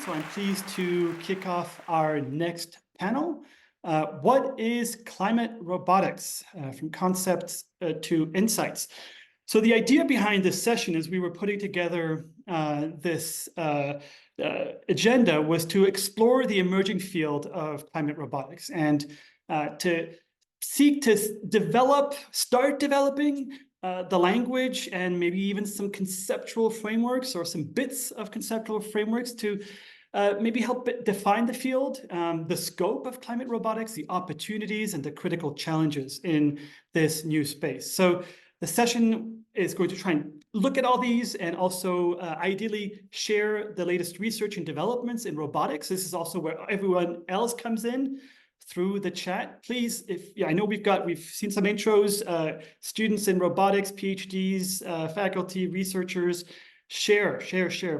So I'm pleased to kick off our next panel. What is climate robotics? From concepts to insights. So the idea behind this session is we were putting together this agenda was to explore the emerging field of climate robotics and to seek to start developing the language and maybe even some conceptual frameworks or some bits of conceptual frameworks to maybe help define the field, the scope of climate robotics, the opportunities and the critical challenges in this new space. So the session is going to try and look at all these and also ideally share the latest research and developments in robotics. This is also where everyone else comes in through the chat. Please, I know we've seen some intros, students in robotics, PhDs, faculty, researchers, share.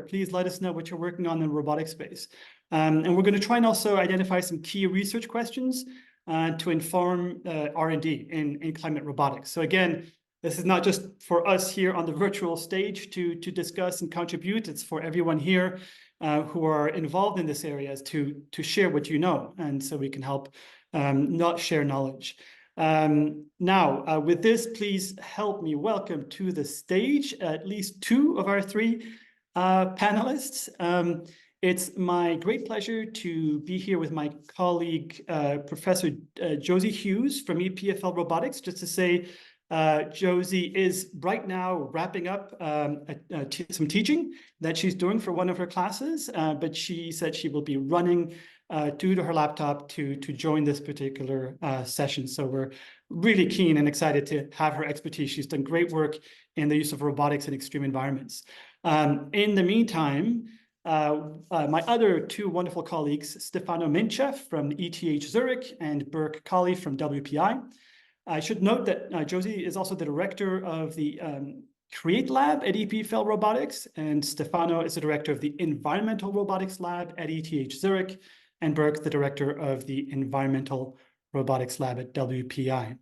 Please let us know what you're working on in the robotics space. And we're going to try and also identify some key research questions to inform R&D in climate robotics. So again, this is not just for us here on the virtual stage to discuss and contribute. It's for everyone here who are involved in this area to share what you know, and so we can help not share knowledge. Now, with this, please help me welcome to the stage at least two of our three panelists. It's my great pleasure to be here with my colleague, Professor Josie Hughes from EPFL Robotics. Just to say, Josie is right now wrapping up some teaching that she's doing for one of her classes, but she said she will be running due to her laptop to join this particular session. So we're really keen and excited to have her expertise. She's done great work in the use of robotics in extreme environments. In the meantime, my other two wonderful colleagues, Stefano Mintchev from ETH Zurich and Berk Calli from WPI. I should note that Josie is also the director of the Create Lab at EPFL Robotics, and Stefano is the director of the Environmental Robotics Lab at ETH Zurich, and Berk, the director of the Environmental Robotics Lab at WPI.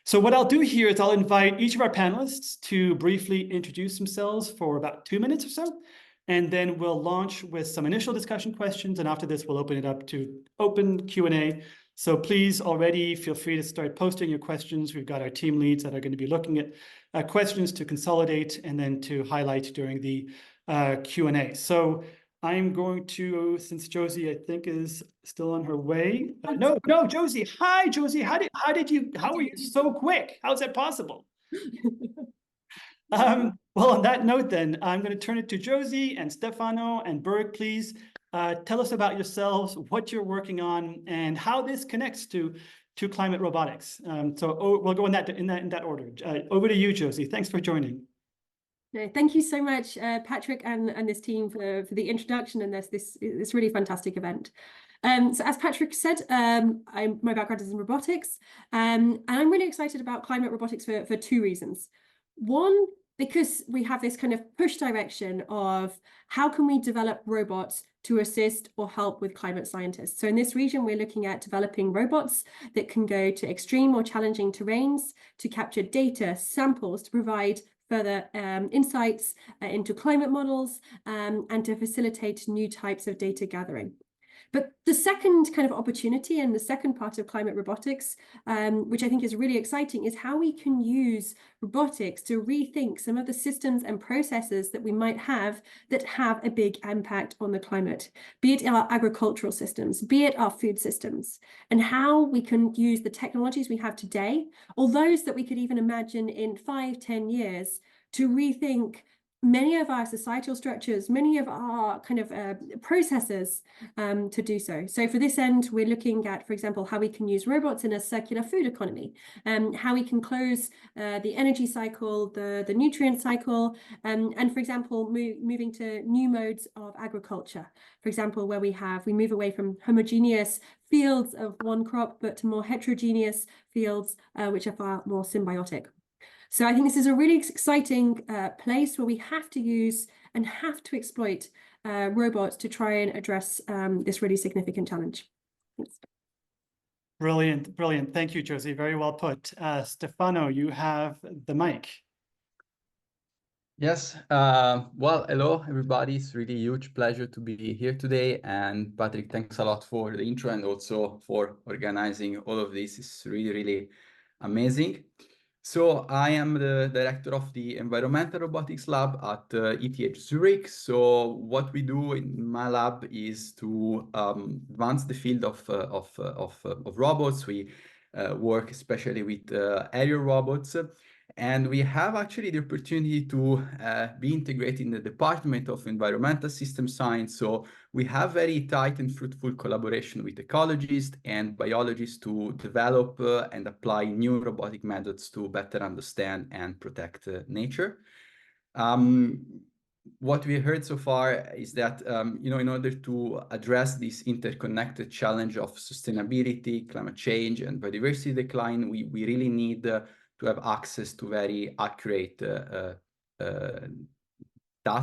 So what I'll do here is I'll invite each of our panelists to briefly introduce themselves for about 2 minutes or so, and then we'll launch with some initial discussion questions, and after this, we'll open it up to open Q&A. So please already feel free to start posting your questions. We've got our team leads that are going to be looking at questions to consolidate and then to highlight during the Q&A. So I'm going to, since Josie, I think, is still on her way. No, Josie. Hi, Josie. How are you so quick? How's that possible? Well, on that note, then, I'm going to turn it to Josie and Stefano and Berk, please. Tell us about yourselves, what you're working on, and how this connects to climate robotics. We'll go in that order. Over to you, Josie. Thanks for joining. No, thank you so much, Patrick and this team for the introduction and this really fantastic event. So as Patrick said, my background is in robotics, and I'm really excited about climate robotics for two reasons. One, because we have this kind of push direction of how can we develop robots to assist or help with climate scientists. So in this region, we're looking at developing robots that can go to extreme or challenging terrains to capture data, samples, to provide further insights into climate models and to facilitate new types of data gathering. But the second kind of opportunity and the second part of climate robotics, which I think is really exciting, is how we can use robotics to rethink some of the systems and processes that we might have that have a big impact on the climate, be it our agricultural systems, be it our food systems, and how we can use the technologies we have today, or those that we could even imagine in 5-10 years, to rethink many of our societal structures, many of our kind of processes to do so. So for this end, we're looking at, for example, how we can use robots in a circular food economy, how we can close the energy cycle, the nutrient cycle, and for example, moving to new modes of agriculture. For example, where we move away from homogeneous fields of one crop, but to more heterogeneous fields, which are far more symbiotic. So I think this is a really exciting place where we have to use and have to exploit robots to try and address this really significant challenge. Thanks. Brilliant. Thank you, Josie. Very well put. Stefano, you have the mic. Yes, well, hello everybody. It's really a huge pleasure to be here today. And Patrick, thanks a lot for the intro and also for organizing all of this. It's really, really amazing. So I am the director of the Environmental Robotics Lab at ETH Zurich. So what we do in my lab is to advance the field of robots. We work especially with aerial robots. And we have actually the opportunity to be integrated in the Department of Environmental System Science. So we have very tight and fruitful collaboration with ecologists and biologists to develop and apply new robotic methods to better understand and protect nature. What we heard so far is that, in order to address this interconnected challenge of sustainability, climate change, and biodiversity decline, we really need to have access to very accurate data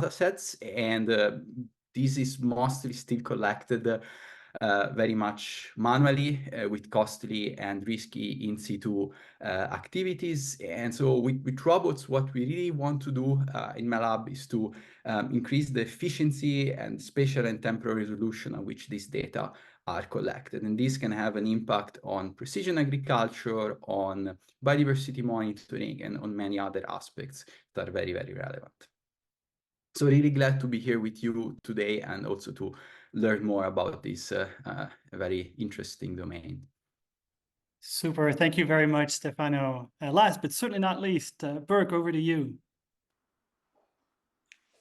sets. And this is mostly still collected very much manually with costly and risky in situ activities. And so with robots, what we really want to do in my lab is to increase the efficiency and spatial and temporal resolution on which these data are collected. And this can have an impact on precision agriculture, on biodiversity monitoring, and on many other aspects that are very, very relevant. So really glad to be here with you today and also to learn more about this very interesting domain. Super. Thank you very much, Stefano. Last but certainly not least, Berk, over to you.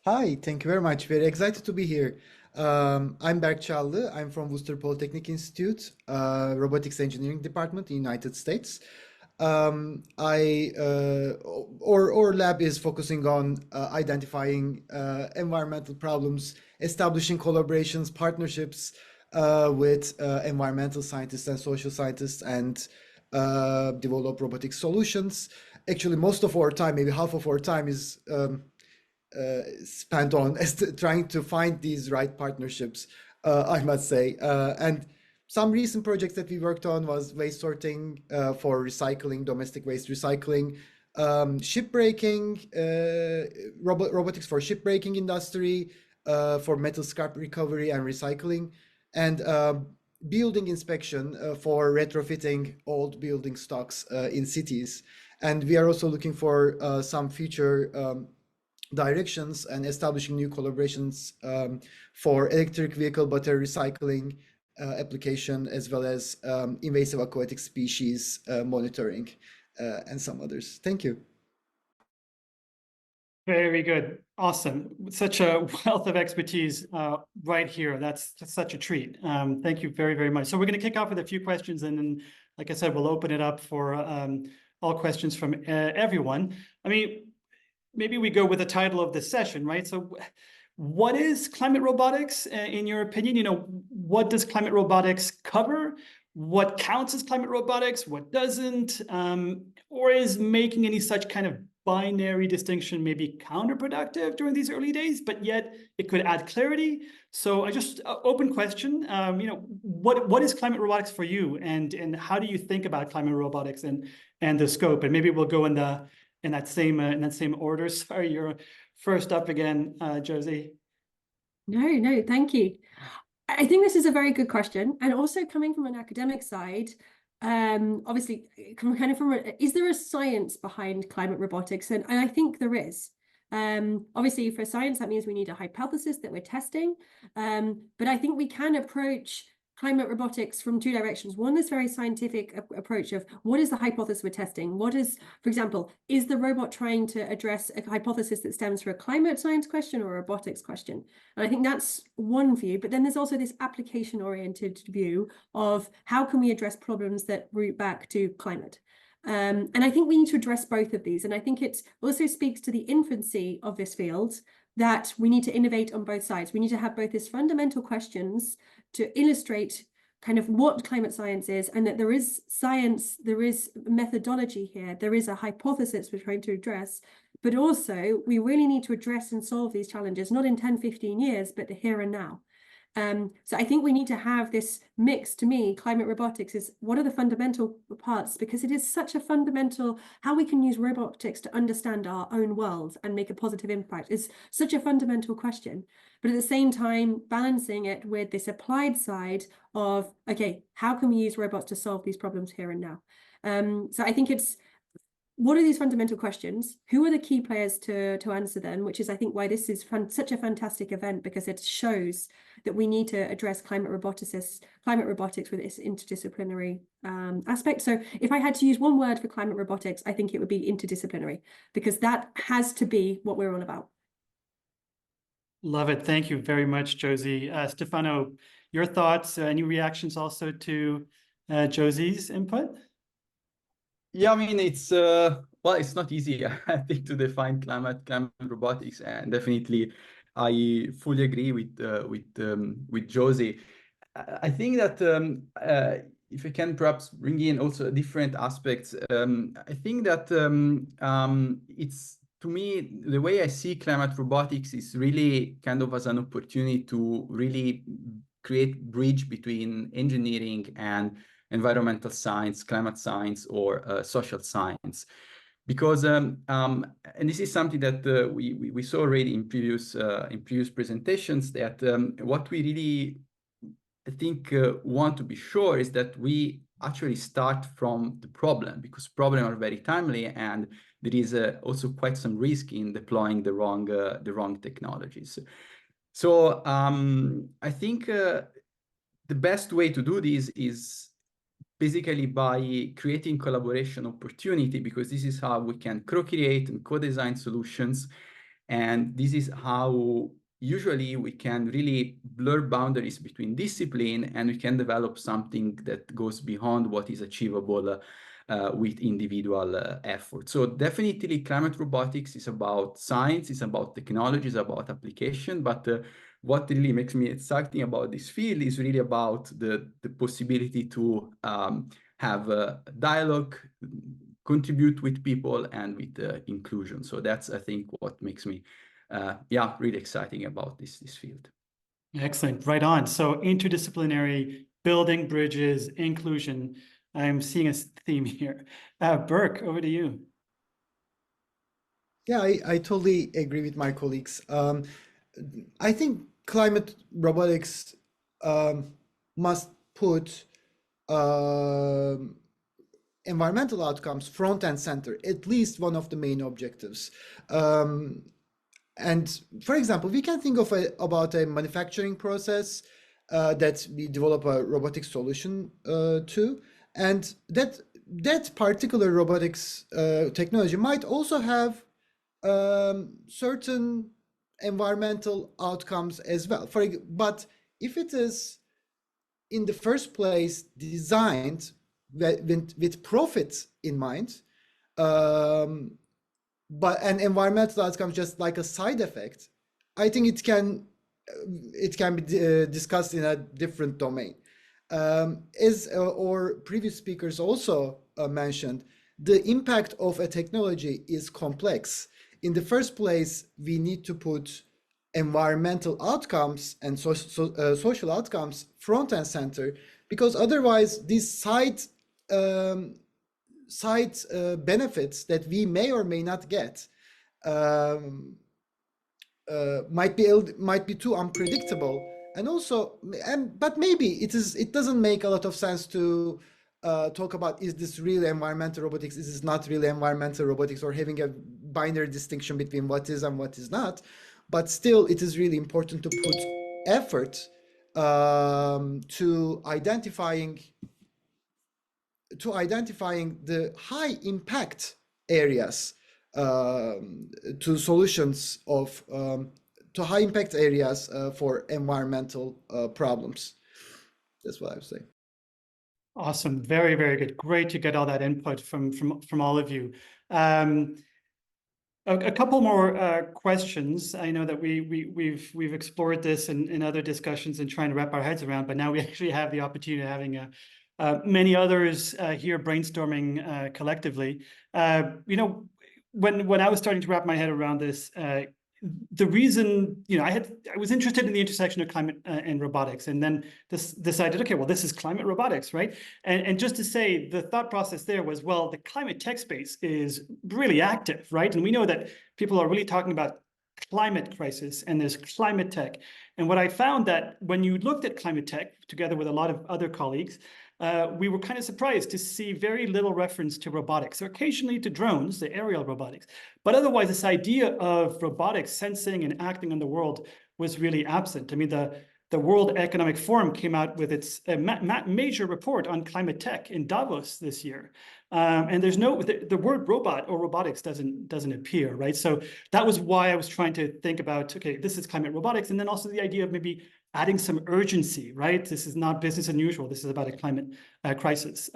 Hi, thank you very much. Very excited to be here. I'm Berk. I'm from Worcester Polytechnic Institute, Robotics Engineering Department in the United States. Our lab is focusing on identifying environmental problems, establishing collaborations, partnerships with environmental scientists and social scientists, and develop robotic solutions. Actually, most of our time, maybe half of our time, is spent on trying to find these right partnerships, I must say. And some recent projects that we worked on was waste sorting for recycling, domestic waste recycling, shipbreaking, robotics for shipbreaking industry, for metal scrap recovery and recycling, and building inspection for retrofitting old building stocks in cities. And we are also looking for some future directions and establishing new collaborations for electric vehicle battery recycling application, as well as invasive aquatic species monitoring and some others. Thank you. Very good. Awesome. Such a wealth of expertise right here. That's such a treat. Thank you very, very much. So we're going to kick off with a few questions, and then, like I said, we'll open it up for all questions from everyone. I mean, maybe we go with the title of this session, right? So what is climate robotics, in your opinion? What does climate robotics cover? What counts as climate robotics? What doesn't? Or is making any such kind of binary distinction maybe counterproductive during these early days, but yet it could add clarity? So I just open question, what is climate robotics for you, and how do you think about climate robotics and the scope? And maybe we'll go in that same order. Sorry, you're first up again, Josie. No, thank you. I think this is a very good question, and also coming from an academic side, obviously, kind of is there a science behind climate robotics? And I think there is. Obviously, for science, that means we need a hypothesis that we're testing. But I think we can approach climate robotics from two directions. One is very scientific approach of what is the hypothesis we're testing? What is, for example, is the robot trying to address a hypothesis that stems from a climate science question or a robotics question? And I think that's one view. But then there's also this application-oriented view of how can we address problems that root back to climate? And I think we need to address both of these. And I think it also speaks to the infancy of this field, that we need to innovate on both sides. We need to have both these fundamental questions to illustrate kind of what climate science is, and that there is science, there is methodology here, there is a hypothesis we're trying to address, but also we really need to address and solve these challenges, not in 10, 15 years, but the here and now. So I think we need to have this mix. To me, climate robotics is what are the fundamental parts, because it is such a fundamental, how we can use robotics to understand our own world and make a positive impact is such a fundamental question. But at the same time, balancing it with this applied side of, okay, how can we use robots to solve these problems here and now? So I think it's, what are these fundamental questions? Who are the key players to answer them? Which is, I think, why this is such a fantastic event, because it shows that we need to address climate robotics with its interdisciplinary aspect. So if I had to use one word for climate robotics, I think it would be interdisciplinary, because that has to be what we're all about. Love it. Thank you very much, Josie. Stefano, your thoughts, any reactions also to Josie's input? Yeah, I mean, it's well, it's not easy, I think, to define climate robotics, and definitely I fully agree with Josie. I think that if I can perhaps bring in also different aspects, I think that it's, to me, the way I see climate robotics is really kind of as an opportunity to really create bridge between engineering and environmental science, climate science, or social science. Because, and this is something that we saw already in previous presentations, that what we really, I think, want to be sure is that we actually start from the problem, because problems are very timely, and there is also quite some risk in deploying the wrong technologies. So I think the best way to do this is basically by creating collaboration opportunity, because this is how we can co-create and co-design solutions. And this is how usually we can really blur boundaries between discipline, and we can develop something that goes beyond what is achievable with individual effort. So definitely climate robotics is about science, it's about technology, it's about application, but what really makes me exciting about this field is really about the possibility to have a dialogue, contribute with people, and with inclusion. So that's, I think, what makes me really exciting about this field. Excellent, right on. So interdisciplinary, building bridges, inclusion. I'm seeing a theme here. Berk, over to you. Yeah, I totally agree with my colleagues. I think climate robotics must put environmental outcomes front and center, at least one of the main objectives. And for example, we can think of about a manufacturing process that we develop a robotic solution to, and that particular robotics technology might also have certain environmental outcomes as well. But if it is in the first place designed with profit in mind, but an environmental outcome just like a side effect, I think it can be discussed in a different domain. As or previous speakers also mentioned, the impact of a technology is complex. In the first place, we need to put environmental outcomes and social outcomes front and center, because otherwise these side benefits that we may or may not get might be too unpredictable, and also, but maybe it doesn't make a lot of sense to talk about, is this really environmental robotics, is this not really environmental robotics, or having a binary distinction between what is and what is not. But still, it is really important to put effort to identifying the high impact areas, to solutions of to high impact areas for environmental problems. That's what I would say. Awesome, very, very good. Great to get all that input from all of you. A couple more questions. I know that we've explored this in other discussions and trying to wrap our heads around, but now we actually have the opportunity of having many others here brainstorming collectively. You know, when I was starting to wrap my head around this, the reason, I was interested in the intersection of climate and robotics, and then decided, okay, well, this is climate robotics, right? And just to say, the thought process there was, well, the climate tech space is really active, right? And we know that people are really talking about climate crisis, and there's climate tech. And what I found that when you looked at climate tech together with a lot of other colleagues, we were kind of surprised to see very little reference to robotics, or occasionally to drones, the aerial robotics. But otherwise, this idea of robotics sensing and acting on the world was really absent. I mean, the World Economic Forum came out with its major report on climate tech in Davos this year. And there's the word robot or robotics doesn't appear, right? So that was why I was trying to think about, okay, this is climate robotics, and then also the idea of maybe adding some urgency, right? This is not business as usual. This is about a climate crisis.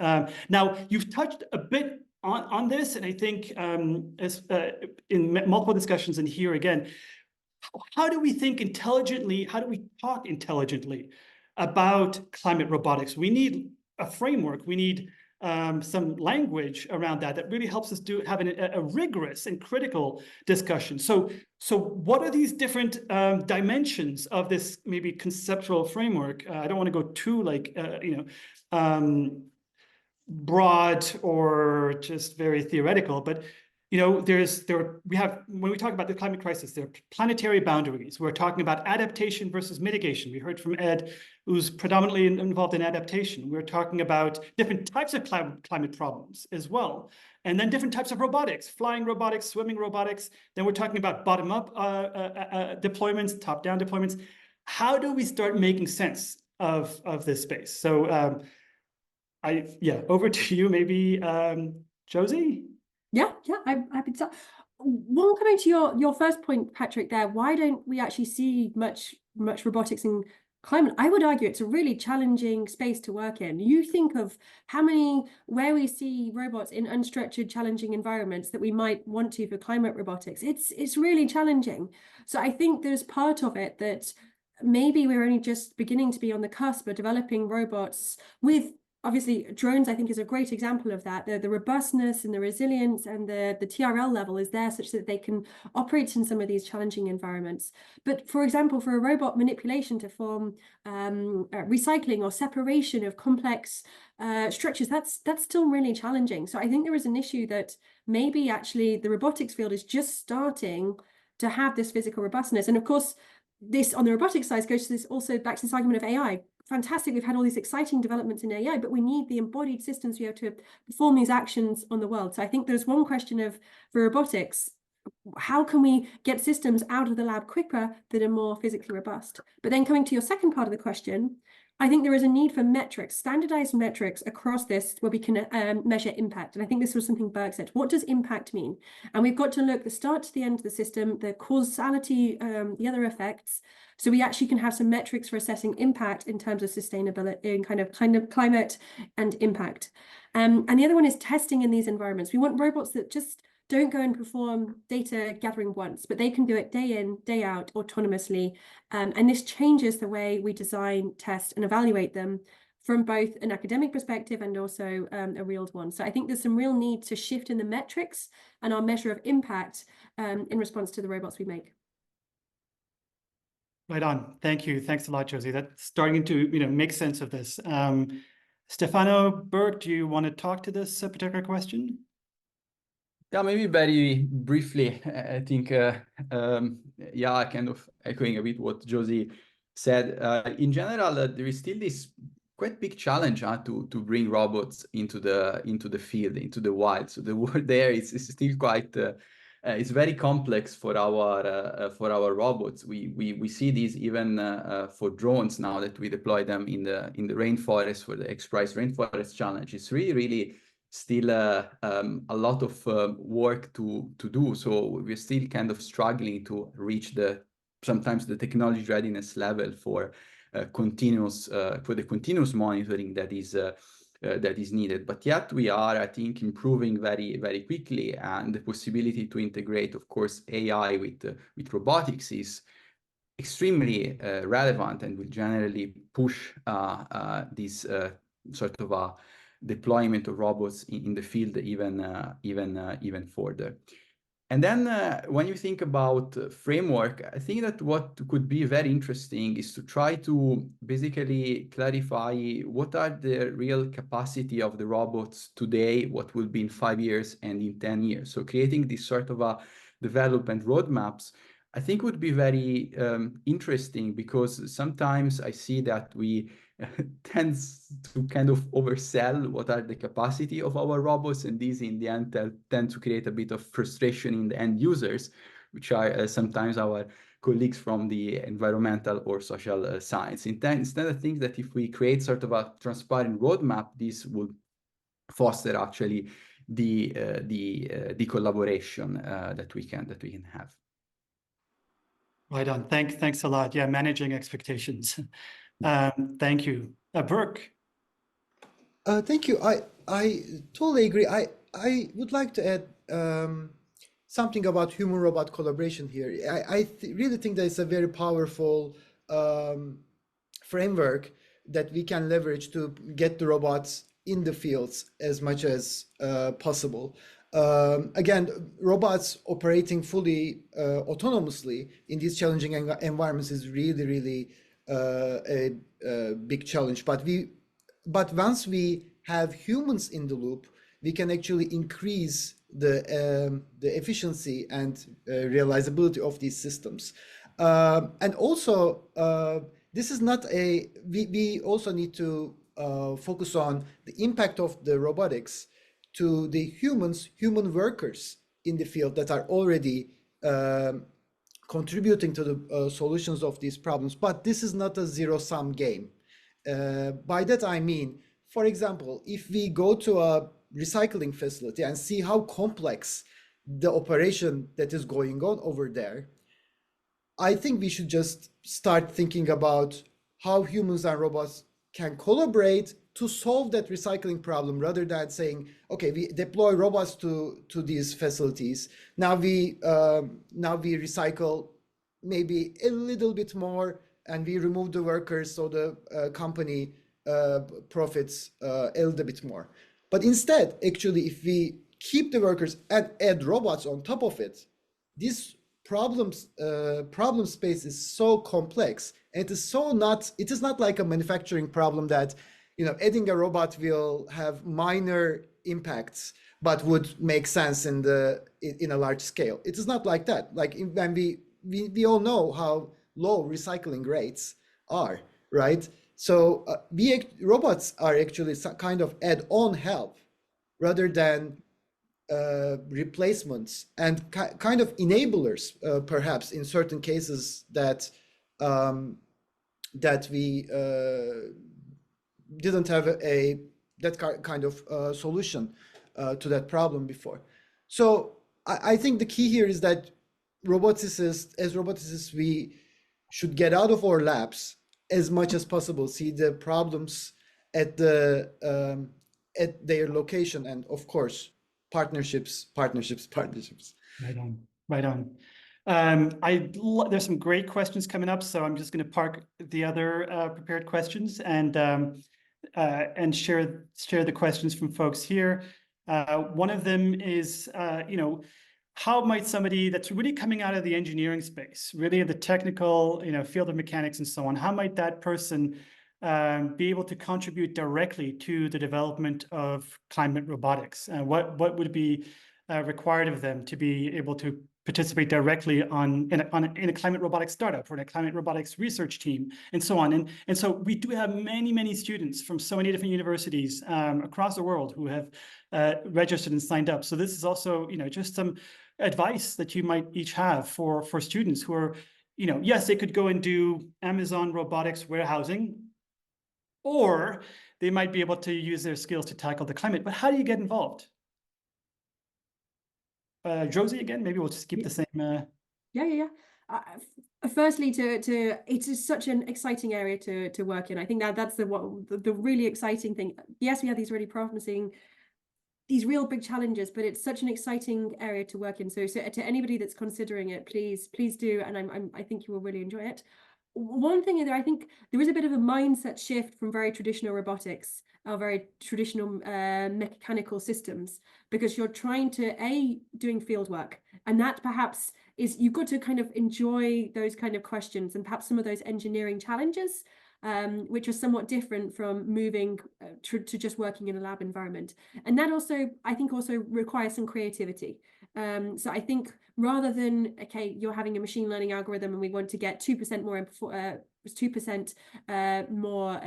Now, you've touched a bit on this, and I think in multiple discussions and here again, how do we think intelligently? How do we talk intelligently about climate robotics? We need a framework. We need some language around that really helps us have a rigorous and critical discussion. So what are these different dimensions of this maybe conceptual framework? I don't want to go too broad or just very theoretical, but when we talk about the climate crisis, there are planetary boundaries. We're talking about adaptation versus mitigation. We heard from Ed, who's predominantly involved in adaptation. We're talking about different types of climate problems as well. And then different types of robotics, flying robotics, swimming robotics. Then we're talking about bottom-up deployments, top-down deployments. How do we start making sense of this space? So over to you, maybe Josie? Yeah, I'm happy to start. One, coming to your first point, Patrick, there, why don't we actually see much robotics in climate? I would argue it's a really challenging space to work in. You think of where we see robots in unstructured, challenging environments that we might want to for climate robotics. It's really challenging. So I think there's part of it that maybe we're only just beginning to be on the cusp of developing robots with. Obviously, drones, I think, is a great example of that. The robustness and the resilience and the TRL level is there such that they can operate in some of these challenging environments. But for example, for a robot manipulation to form recycling or separation of complex structures, that's still really challenging. So I think there is an issue that maybe actually the robotics field is just starting to have this physical robustness. And of course, this on the robotics side goes to this also back to this argument of AI. Fantastic, we've had all these exciting developments in AI, but we need the embodied systems to be able to perform these actions on the world. So I think there's one question for robotics, how can we get systems out of the lab quicker that are more physically robust? But then coming to your second part of the question, I think there is a need for metrics, standardized metrics across this where we can measure impact. And I think this was something Berk said. What does impact mean? And we've got to look the start to the end of the system, the causality, the other effects. So we actually can have some metrics for assessing impact in terms of sustainability, in kind of climate and impact. And the other one is testing in these environments. We want robots that just don't go and perform data gathering once, but they can do it day in, day out, autonomously. And this changes the way we design, test, and evaluate them from both an academic perspective and also a real one. So I think there's some real need to shift in the metrics and our measure of impact in response to the robots we make. Right on. Thank you. Thanks a lot, Josie. That's starting to make sense of this. Stefano, Berk, do you want to talk to this particular question? Yeah, maybe very briefly. I think, kind of echoing a bit what Josie said. In general, there is still this quite big challenge to bring robots into the field, into the wild. So the world there is still quite. It's very complex for our robots. We see these even for drones now that we deploy them in the rainforest for the XPRIZE Rainforest Challenge. It's really still a lot of work to do. So we're still kind of struggling to reach sometimes the technology readiness level for the continuous monitoring that is needed. But yet we are, I think, improving very, very quickly, and the possibility to integrate, of course, AI with robotics is extremely relevant and will generally push this sort of a deployment of robots in the field even further. And then when you think about framework, I think that what could be very interesting is to try to basically clarify what are the real capacity of the robots today, what will be in 5 years and in 10 years. So creating this sort of a development roadmaps, I think would be very interesting, because sometimes I see that we tends to kind of oversell what are the capacity of our robots, and these in the end tend to create a bit of frustration in the end users, which are sometimes our colleagues from the environmental or social science. Instead, I think that if we create sort of a transparent roadmap, this would foster actually the collaboration that we can have. Right on. Thanks a lot. Yeah, managing expectations. Thank you. Berk. Thank you. I totally agree. I would like to add something about human-robot collaboration here. I really think that it's a very powerful framework that we can leverage to get the robots in the fields as much as possible. Again, robots operating fully autonomously in these challenging environments is really a big challenge. But once we have humans in the loop, we can actually increase the efficiency and realizability of these systems. And also, this is not a, we also need to focus on the impact of the robotics to the human workers in the field that are already contributing to the solutions of these problems. But this is not a zero-sum game. By that I mean, for example, if we go to a recycling facility and see how complex the operation that is going on over there, I think we should just start thinking about how humans and robots can collaborate to solve that recycling problem, rather than saying, okay, we deploy robots to these facilities. Now we recycle maybe a little bit more, and we remove the workers, so the company profits a little bit more. But instead, actually, if we keep the workers and add robots on top of it, this problem space is so complex, and it is not like a manufacturing problem that, adding a robot will have minor impacts but would make sense in a large scale. It is not like that. Like when we all know how low recycling rates are, right? So robots are actually some kind of add-on help rather than replacements, and kind of enablers, perhaps in certain cases that we didn't have that kind of solution to that problem before. So I think the key here is that roboticists, we should get out of our labs as much as possible, see the problems at their location, and of course, partnerships. Right on. There's some great questions coming up, so I'm just going to park the other prepared questions and share the questions from folks here. One of them is, how might somebody that's really coming out of the engineering space, really the technical, field of mechanics and so on, how might that person be able to contribute directly to the development of climate robotics? What would be required of them to be able to participate directly in a climate robotics startup or in a climate robotics research team and so on? And so we do have many students from so many different universities across the world who have registered and signed up. So this is also, just some advice that you might each have for students who are, yes, they could go and do Amazon robotics warehousing, or they might be able to use their skills to tackle the climate. But how do you get involved? Josie, again, maybe we'll just keep the same. Yeah. Firstly, it is such an exciting area to work in. I think that's the really exciting thing. Yes, we have these really promising, these real big challenges, but it's such an exciting area to work in. So to anybody that's considering it, please do, and I think you will really enjoy it. one thing that I think there is a bit of a mindset shift from very traditional robotics or very traditional mechanical systems, because you're trying to doing field work, and that perhaps is, you've got to kind of enjoy those kind of questions and perhaps some of those engineering challenges, which are somewhat different from moving to just working in a lab environment. And that also, I think, also requires some creativity. So I think rather than, okay, you're having a machine learning algorithm and we want to get 2% more 2% more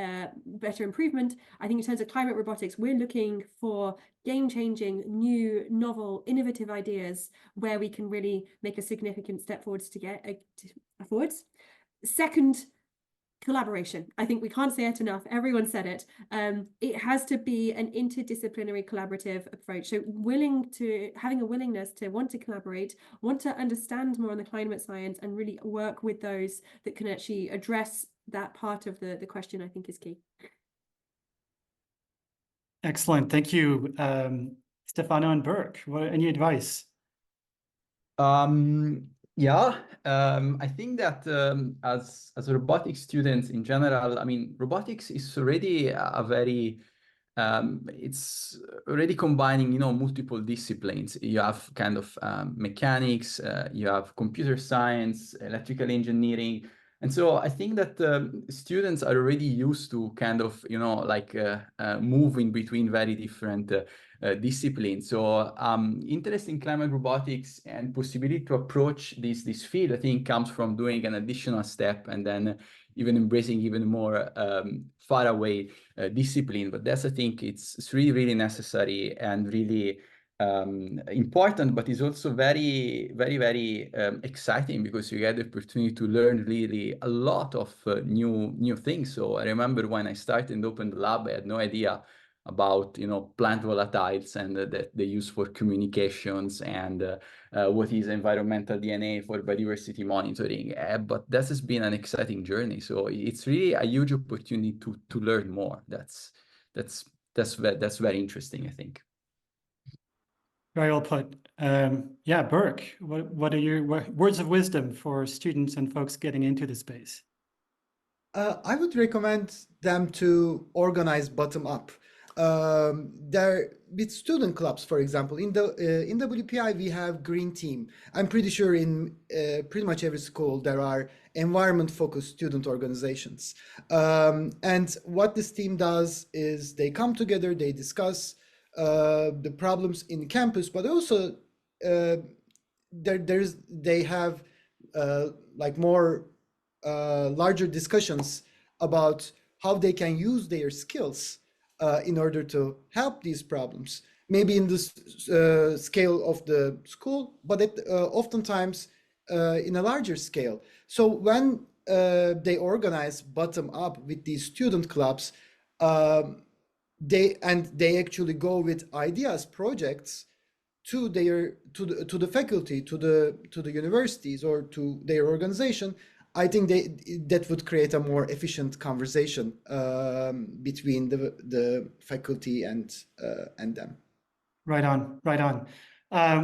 better improvement, I think in terms of climate robotics, we're looking for game-changing, new, novel, innovative ideas where we can really make a significant step forwards to get forwards. Second, collaboration. I think we can't say it enough. Everyone said it. It has to be an interdisciplinary collaborative approach. So having a willingness to want to collaborate, want to understand more on the climate science, and really work with those that can actually address that part of the question, I think is key. Excellent. Thank you, Stefano and Berk. Any advice? Yeah, I think that as robotics students in general, I mean, robotics is already a very, it's already combining, multiple disciplines. You have kind of mechanics, you have computer science, electrical engineering. And so I think that students are already used to kind of, moving between very different disciplines. So interest in climate robotics and possibility to approach this field, I think, comes from doing an additional step and then even embracing even more far away discipline. But that's, I think, it's really, really necessary and really important, but it's also very, very, very exciting, because you get the opportunity to learn really a lot of new things. So I remember when I started and opened the lab, I had no idea about plant volatiles and that they use for communications, and what is environmental DNA for biodiversity monitoring. But this has been an exciting journey. So it's really a huge opportunity to learn more. That's very interesting, I think. Very well put. Yeah, Berk, what are your words of wisdom for students and folks getting into the space? I would recommend them to organize bottom up. There with student clubs, for example, in WPI we have green team. I'm pretty sure in pretty much every school there are environment-focused student organizations. And what this team does is they come together, they discuss the problems in campus, but also they have like more larger discussions about how they can use their skills in order to help these problems, maybe in the scale of the school, but oftentimes in a larger scale. So when they organize bottom up with these student clubs, they actually go with ideas, projects to the faculty, to the universities, or to their organization. I think that would create a more efficient conversation between the faculty and them. Right on, right on.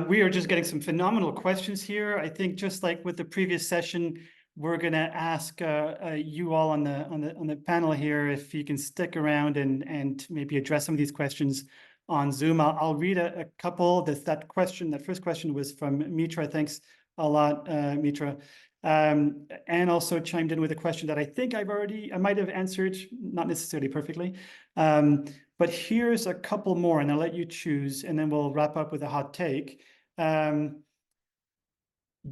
We are just getting some phenomenal questions here. I think just like with the previous session, we're going to ask you all on the panel here if you can stick around and maybe address some of these questions on Zoom. I'll read a couple. That first question was from Mitra. Thanks a lot, Mitra. And also chimed in with a question that I think I might have answered, not necessarily perfectly. But here's a couple more, and I'll let you choose, and then we'll wrap up with a hot take.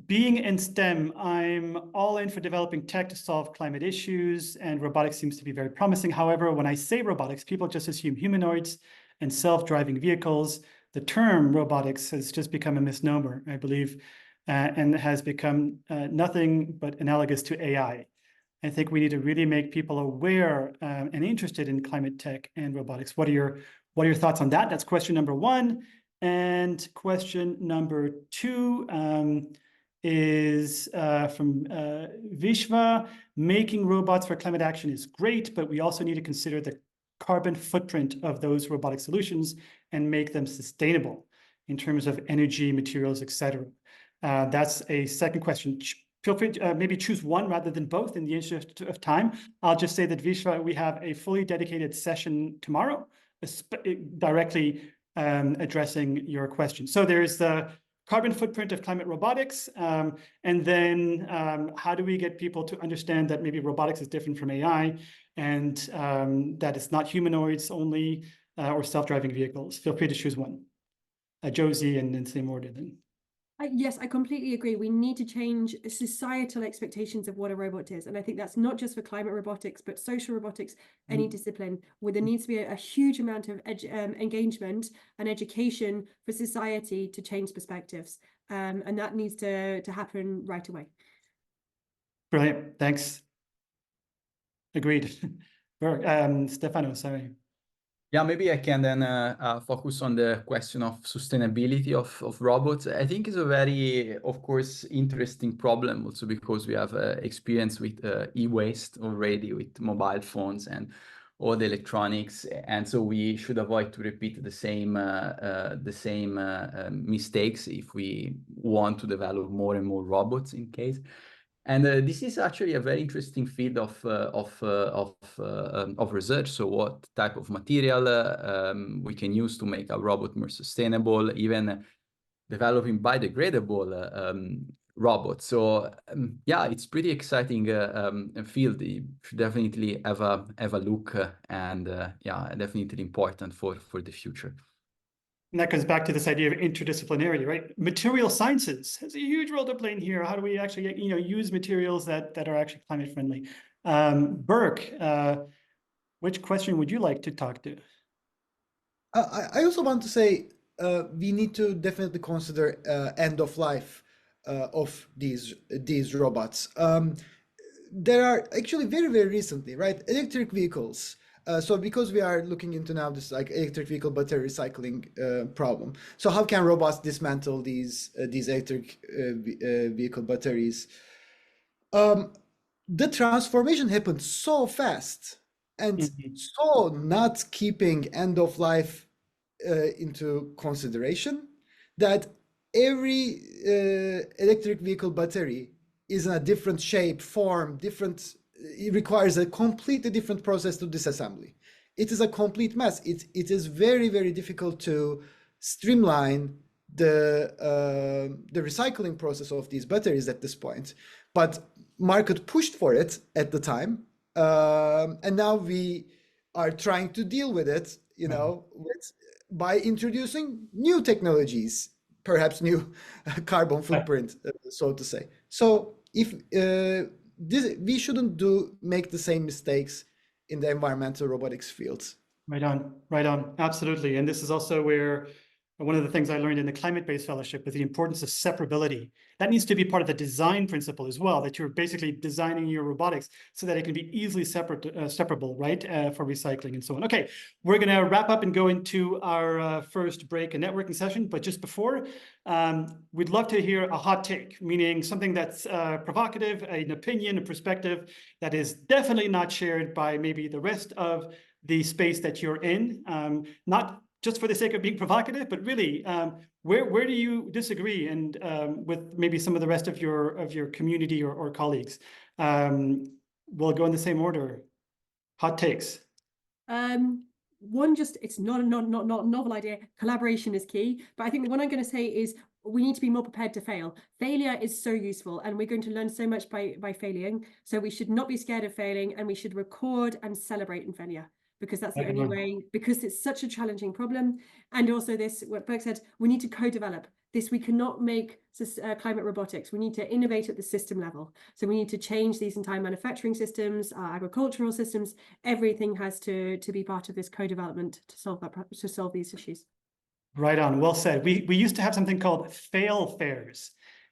Being in STEM, I'm all in for developing tech to solve climate issues, and robotics seems to be very promising. However, when I say robotics, people just assume humanoids and self-driving vehicles. The term robotics has just become a misnomer, I believe, and has become nothing but analogous to AI. I think we need to really make people aware and interested in climate tech and robotics. What are your thoughts on that? That's question number one. And question number two is from Vishva. Making robots for climate action is great, but we also need to consider the carbon footprint of those robotic solutions and make them sustainable in terms of energy, materials, etc. That's a second question. feel free to maybe choose one rather than both in the interest of time. I'll just say that Vishwa, we have a fully dedicated session tomorrow, directly addressing your question. So there's the carbon footprint of climate robotics, and then how do we get people to understand that maybe robotics is different from AI, and that it's not humanoids only or self-driving vehicles. Feel free to choose one. Josie, and in the same order then. Yes, I completely agree. We need to change societal expectations of what a robot is. And I think that's not just for climate robotics, but social robotics, any discipline, where there needs to be a huge amount of engagement and education for society to change perspectives. And that needs to happen right away. Brilliant, thanks. Agreed. Stefano, sorry. Yeah, maybe I can then focus on the question of sustainability of robots. I think it's a very, of course, interesting problem also because we have experience with e-waste already with mobile phones and all the electronics. And so we should avoid to repeat the same mistakes if we want to develop more and more robots in case. And this is actually a very interesting field of research. So what type of material we can use to make a robot more sustainable, even developing biodegradable robots. So yeah, it's pretty exciting field. You should definitely have a look, and yeah, definitely important for the future. And that comes back to this idea of interdisciplinarity, right? Material sciences has a huge role to play in here. How do we actually, use materials that are actually climate friendly? Berk, which question would you like to talk to? I also want to say we need to definitely consider end of life of these robots. There are actually very recently, right, electric vehicles. So because we are looking into now this like electric vehicle battery recycling problem. So how can robots dismantle these electric vehicle batteries? The transformation happened so fast and so not keeping end of life into consideration that every electric vehicle battery is in a different shape, form, different. It requires a completely different process to disassembly. It is a complete mess. It is very difficult to streamline the recycling process of these batteries at this point. But market pushed for it at the time, and now we are trying to deal with it. By introducing new technologies, perhaps new carbon footprint, so to say. So if we shouldn't make the same mistakes in the environmental robotics fields. Right on, absolutely. And this is also where one of the things I learned in the climate-based fellowship is the importance of separability. That needs to be part of the design principle as well, that you're basically designing your robotics so that it can be easily separable, right, for recycling and so on. Okay, we're going to wrap up and go into our first break and networking session. But just before, we'd love to hear a hot take, meaning something that's provocative, an opinion, a perspective that is definitely not shared by maybe the rest of the space that you're in, not just for the sake of being provocative, but really, where do you disagree and with maybe some of the rest of your community or colleagues? We'll go in the same order. Hot takes. It's not a novel idea. Collaboration is key. But I think the one I'm going to say is we need to be more prepared to fail. Failure is so useful, and we're going to learn so much by failing. So we should not be scared of failing, and we should record and celebrate in failure, because that's the only way, because it's such a challenging problem. And also this, what Berk said, we need to co-develop this. We cannot make climate robotics. We need to innovate at the system level. So we need to change these entire manufacturing systems, our agricultural systems. Everything has to be part of this co-development to solve these issues. Right on, well said. We used to have something called fail fairs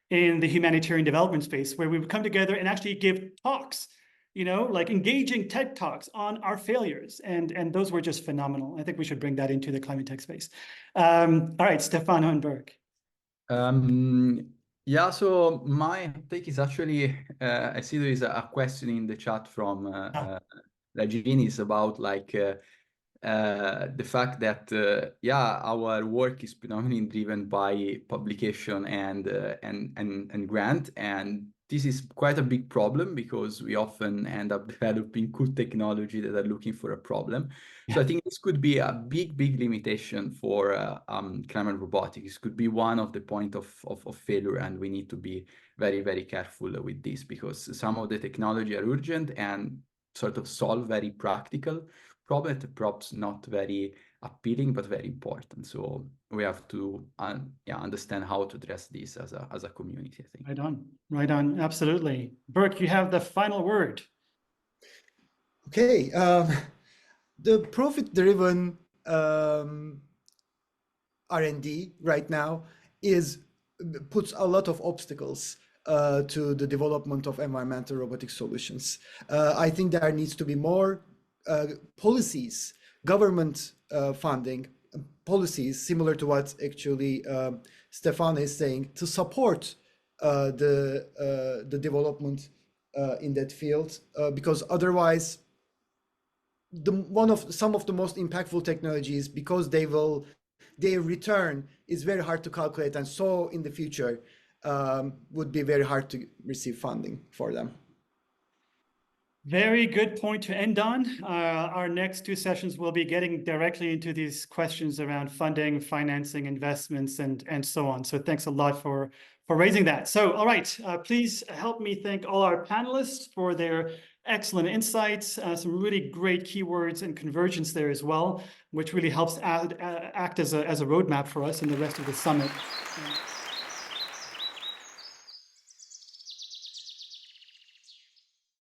in the humanitarian development space, where we would come together and actually give talks, like engaging TED Talks on our failures. And those were just phenomenal. I think we should bring that into the climate tech space. All right, Stefano and Berk. Yeah, so my take is actually, I see there is a question in the chat from Laginis about the fact that, yeah, our work is predominantly driven by publication and grant. And this is quite a big problem because we often end up developing cool technology that are looking for a problem. So I think this could be a big, big limitation for climate robotics. This could be one of the point of failure, and we need to be very, very careful with this because some of the technology are urgent and sort of solve very practical problems, perhaps not very appealing, but very important. So we have to understand how to address this as a community, I think. Right on, absolutely. Berk, you have the final word. Okay, the profit-driven R&D right now puts a lot of obstacles to the development of environmental robotic solutions. I think there needs to be more policies, government funding policies, similar to what actually Stefano is saying, to support the development in that field, because otherwise, some of the most impactful technologies, because their return is very hard to calculate, and so in the future would be very hard to receive funding for them. Very good point to end on. Our next two sessions will be getting directly into these questions around funding, financing, investments, and so on. So thanks a lot for raising that. So, all right, please help me thank all our panelists for their excellent insights, some really great keywords and convergence there as well, which really helps act as a roadmap for us in the rest of the summit.